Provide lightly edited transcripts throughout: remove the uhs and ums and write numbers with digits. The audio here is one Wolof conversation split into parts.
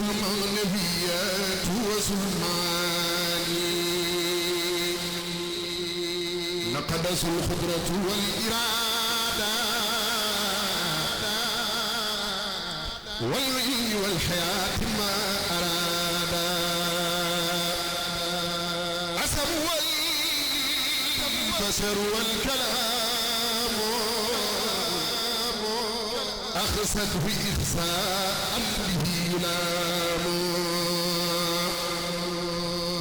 المعنويات وسلماني نقدس الخضرة والإرادة والعلم والحياة ما أراد أسر والبشر والكلام أخست بإخفاء به يلام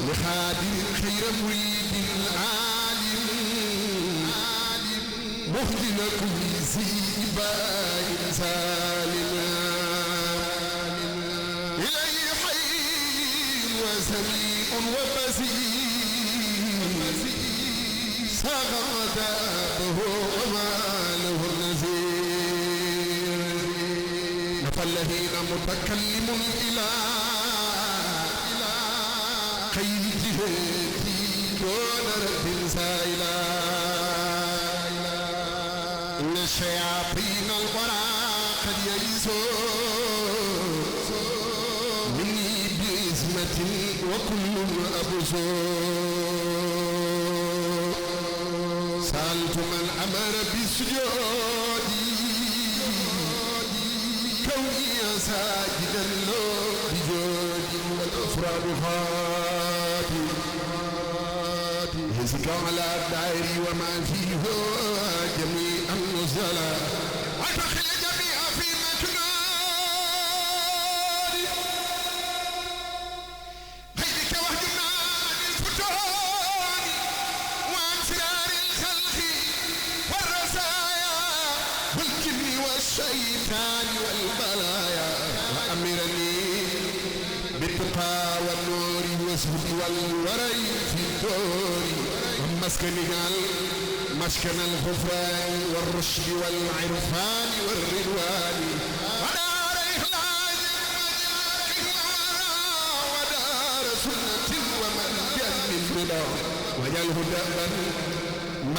لخادم خير مريد العالم مهدن كل زيباء سالم إليه حي وسميع وبصير سغدابه وما له نزير فالذين متكلم إلى قيده دون رد سائلا إن الشياطين الورى قد يئسوا مني بإسمة وكل أبصر سألت من أمر بالسجود كوني ساجدا له بجود والأفراد خاتم يزك على الدائر وما فيه جميعا نزلا أدخل جميعا في مكنون غيرك وحدنا عن الفتون وعن سرار الخلق والرزايا والجن والشيطان والبلايا وأمرني بالتقى والنور والزهد والورع في الدور ومسكن مسكن الغفران والرشد والعرفان والرضوان ودار إخلاص ودار سنة ومن جن الهدى وجعله دأبا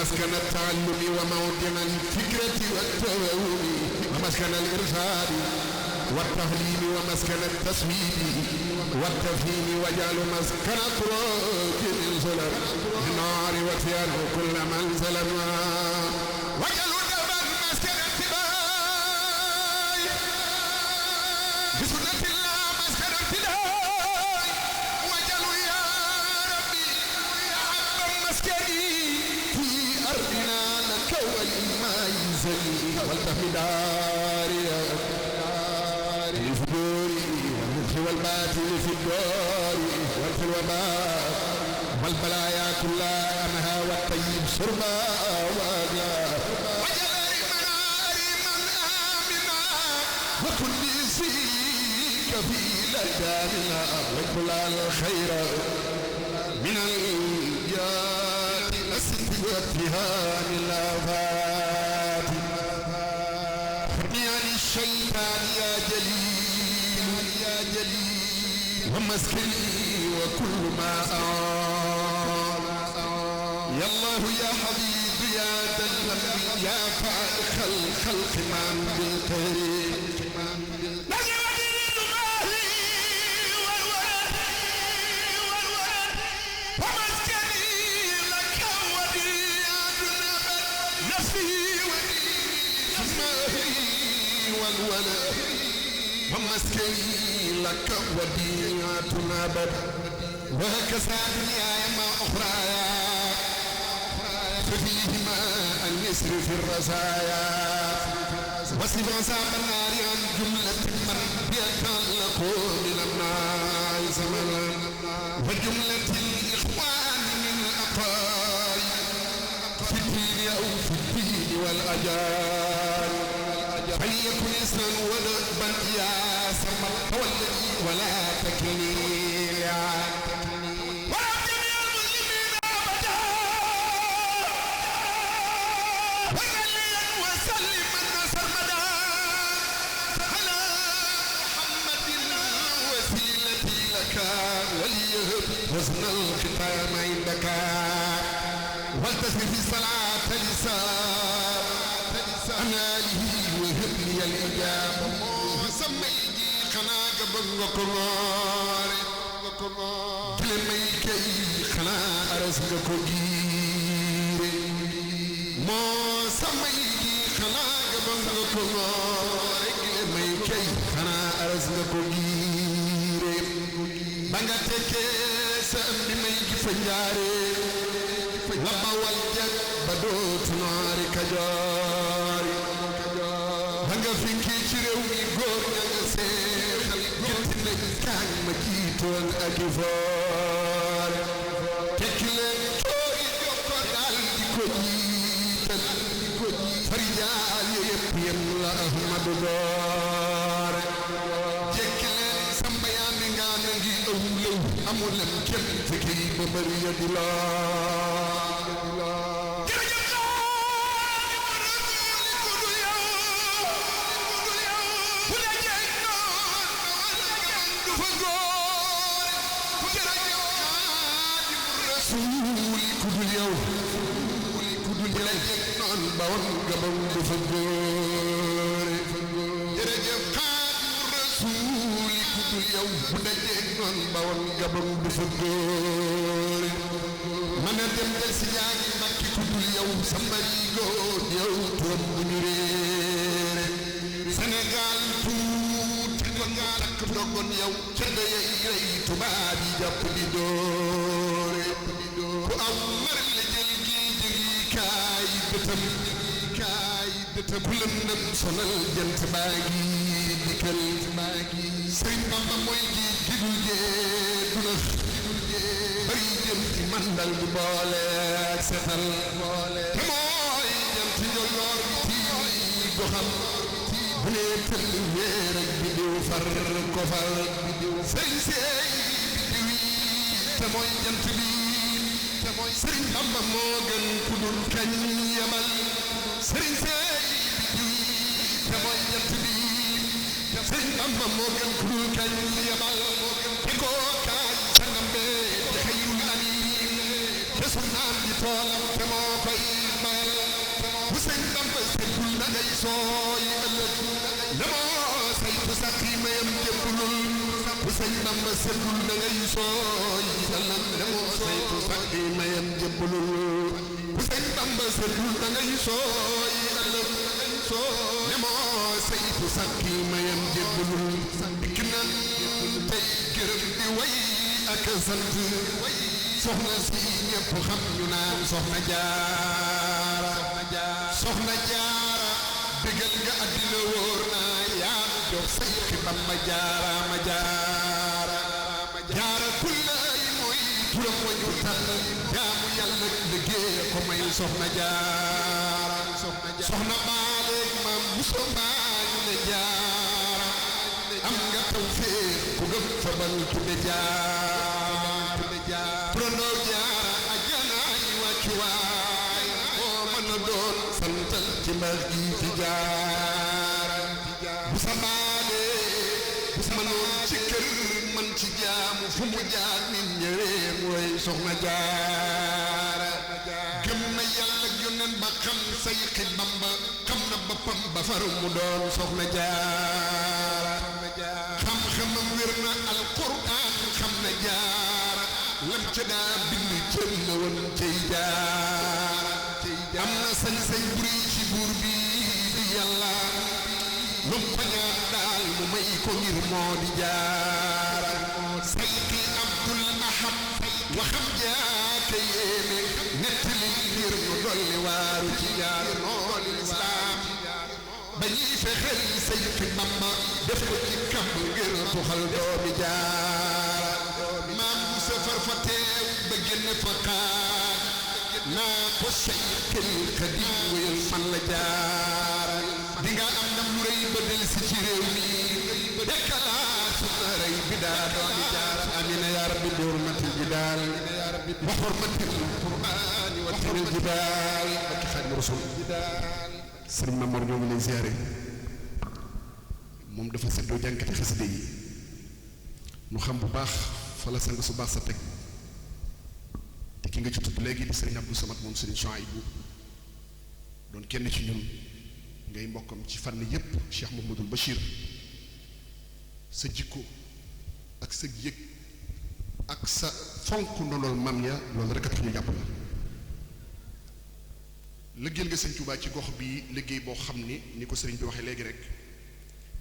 مسكن التعلم وموطن الفكرة والتوهم ومسكن الإرشاد والتهليل ومسكن التسويد والتفهيم وجعل مسكن خروج الظلم النار وثيان كل من ظلم وجعل دبا مسكن اتباع بسنة الله مسكن ابتداء وجعل يا ربي أحب مسكني في أرضنا لك ولما يزني والتهدار الفجور والمدخ والباطل في الدار والفي الوباء والبلايا كلها أنها والطيب شربا واجا وجل المنار من آمنا وكل سيك في لداننا وكل الخير من الجاد أسد واتهان الآفات الشيطان يا جليل ومسكني وكل ما أعان يا الله يا حبيب يا دلم يا فائق الخلق من بالخير والولد ومسكني لك وديعتنا بد وهكذا دنياي ما أخرايا ففيهما اليسر في الرزايا وصف عذاب النار عن جملة من يتعلق من النار زمنا وجملة الإخوان من الأقارب في الدين أو في الدين والأجار فليكن اسما ودأبا يا سمر والذي ولا تكليل ولا جميع المسلمين أبدا وسلم وسلم سرمدا على محمد وسيلتي لك وليهب حسن الختام عندك والتسبيح الصلاة لسان أنا لي وهب لي الإجابة سميتي xanaa ga bëgg nga ko ngoore gile may kay xanaa aras nga ko giire moo samay gi xanaa ga bëgg nga ko ngoore gile may kay xanaa aras nga ko giire ba nga tekkee sa bi may gi fa njaare la bawal jag ba dootu noori Kajoor ba nga finkii ci réew mi góor ña nga seexal gétti nañ kañ ma jiitoon ak i foor tekki leen coori jokko daal di ko jiital farijaal yépp yem la Ahmadu door jekki leen samba yaa mi ngaa na ngi aw lëw amulam kenn fi kii ba bari ya di loor kudul yow kudul la jeg noon bawon gabam du fa góore jërëjëf Xaadimu Rasuul kudul yow bu la jeg noon bawon gabam du fa góore mën a dem del si yaa ngi Mbàkke kudul yow sambari góor yow turam bu ñu réere Sénégal tuuti kon nga takk dogon yow ca dayay rey tubaab yi jàpp di doore ku am mar la jël gi jëgi kaay dëtam ku lëndëm sonal jant baa ngi dikkal Sëriñ Bamba mooy gi gidul jee duna bari jëm ci mandal bu boole ak setal te mooy jant njolloor bi tiim goxam bu nee tëll weer ak biddiw far ko far sëriñ seey biddiw yi te mooy jant bi Sëriñ Bamba moo gën ku dul kañ yamal sëriñ seey biddiw yi te mooy jant bi Sëriñ Bamba moo gën ku dul kañ yamal te koo kaay sangam bee te xayrul amin te sunnaam di toolam te moo koy mayal bu Sëriñ Bamba seddul da ngay sooy ëllëg la moo saytu sax yi mayam jëppulul bu Sëriñ Bamba seddul da ngay sooy ëllëg la moo saytu sax yi mayam jëppulul bu Sëriñ Bamba seddul da ngay sooy ëllëg la moo saytu sax yi mayam jëppulul dikk nan tey gërëm di way ak sant soxna si ñëpp xam ñu naan soxna jaara bégal nga àddina wóor na yaa nu jox Seyxi Bamba jaara kullaay mooy turam wa ñu tànn jaamu yàlla liggéey ko may soxna jaara soxna baaleeg maam Buso mbaa ñu ne jaara am nga tawfeex ku gëm fa bal tudde jaara turandoo jaara ajanaay wàccuwaay moo mën a doon santal ci mbaax gi fi jaara bu sa baalee bu sa mënoon ci kër man ci jaamu fu mu jaar nit ñëwee mooy soxna jaara gëm na yàlla yónneen ba xam Seyxi Bamba xam na boppam ba far mu doon soxna jaara xam-xamam wér na alquran xam na jaara lam ca daa bind jël na woon cay jaara am na sañ-sañ bu rëy ci buur bi di yàlla lu mu ko ñaan daal mu may ko ngir moo di jaara Seyxi Abdul Ahad waxam jaate yéeme nettali ngir ñu dolli waaru ci jaara noonu lislaam ba ñuy fexeel Seyxi Bamba def ko ci kamb ngir tuxal doomi jaara maam bu safar fa teew ba génn fa xaar naa ko Seyxil Xadim wéyal man la jaara di nga am ndam lu rëy ba del si ci réew mi dekkalaat sunna rëy bi daa doomi jaara amina yaa rabbi bi hurmatil jidaal wa hurmatil qur'aani wa tiril jidaal barke Xaadimu Rasuul sëriñ Mamor ñoo ngi lay ziare moom dafa seddoo jànkati xasida yi nu xam bu baax fa la sang su baax sa teg te ki nga ci tudd léegi di sëriñ Abdou Samad moom sëriñ Chouaïbou doon kenn ci ñun ngay mbokkam ci fànn yépp Cheikh Mouhamadoul Bachir sa jikko ak sa yëg ak sa fonk ndonol mam ya loolu rek a tax ñu jàpp la liggéeyal nga sëñ Tuubaa ci gox bii liggéey boo xam ni ko sëriñ bi waxee léegi rek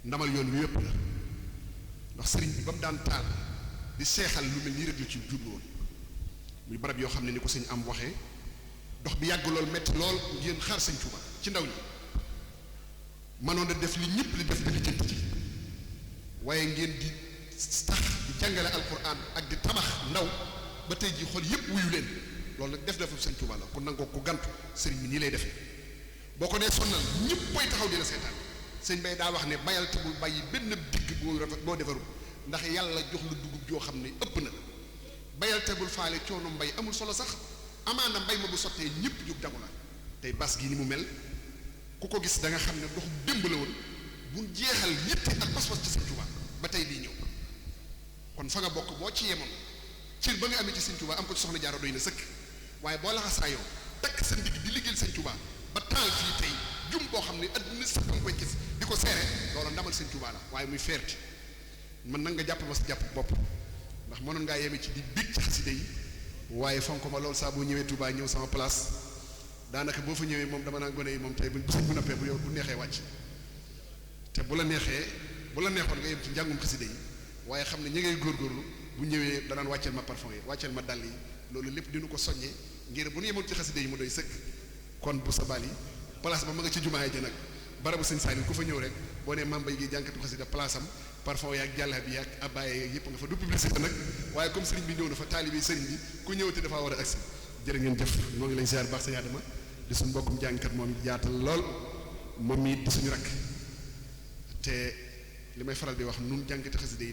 ndamal yoon wi yépp la ndax sëriñ bi ba mu daan taal di seexal lu mel nii rek la ci jublu woon muy barab yoo xam ne ni ko sëñ am waxee dox bi yàgg lool metti lool ngeen xaar sëñ Tuubaa ci ndaw ñi mënoon da def li ñëpp li def di lijjanti ci waaye ngeen di tax di jàngale alquran ak di tabax ndaw ba tey ji xol yëpp wuyu leen loolu nag def sëñ Tuubaa la kon nangoo ko gantu sëriñ bi nii lay defee boo ko dee sonnal ñëpp koy taxaw di la seetaan sëñ bay daa wax ne bayal te bul bàyyi benn digg boo rafet boo defaru ndax yàlla jox la dugub joo xam ne ëpp na bayal te bul faale coono mbay amul solo sax amaana mbay ma bu sottee ñëpp jóg dagu la tey bas gi ni mu mel ku ko gis da nga xam ne dox démb la woon bu jeexal yitte ak pas-pas ci sëñ Tuubaa ba tey lii ñëw kon fa nga bokk boo ci yemoon cër ba nga amee ci sëñ Tuubaa am ko ci soxna Jaara doy na sëkk waaye boo laxasaayoo takk sa ndigg di liggéeyal sëñ Tuubaa ba taal fii tey jum boo xam ne adduna sëpp nga koy gis di ko seere loolu ndamal sëñ Tuubaa la waaye muy feerti man nag nga jàpp ma sa jàpp bopp ndax mënoon ngaa yeme ci di bég ci xasida yi waaye fonk ma loolu saa boo ñëwee Tuubaa ñëw sama place daanaka boo fa ñëwee moom dama naa gone yi moom tey bu noppee bu yow bu neexee wàcc te bu la neexoon nga yem ci njàngum xasida yi waaye xam ne ñi ngay góorgóorlu bu ñëwee danaan wàcceel ma parfum yi wàcceel ma dàll yi loolu lépp dinu ko soññee ngir bu nu yemoon ci xasida yi mu doy sëkk kon bu sa bal yi place ba ma nga ci jumaay ji nag barabu sëñ Saliou ku fa ñëw rek boo nee mambay gi jànkatu xasida place am parfum yaak jàlla bi yaak abaaye yëpp nga fa du publicité nag waaye comme sëriñ bi ñëw na fa taalibe sëriñ bi ku ñëw te dafaa war a agsi jërë ngeen jëf moo ngi lay ziar baax sa yaadama di suñu mbokkum jàngkat moom jaatal lool moom it di suñu rakk te li may faral di wax nun jànkati xasida yi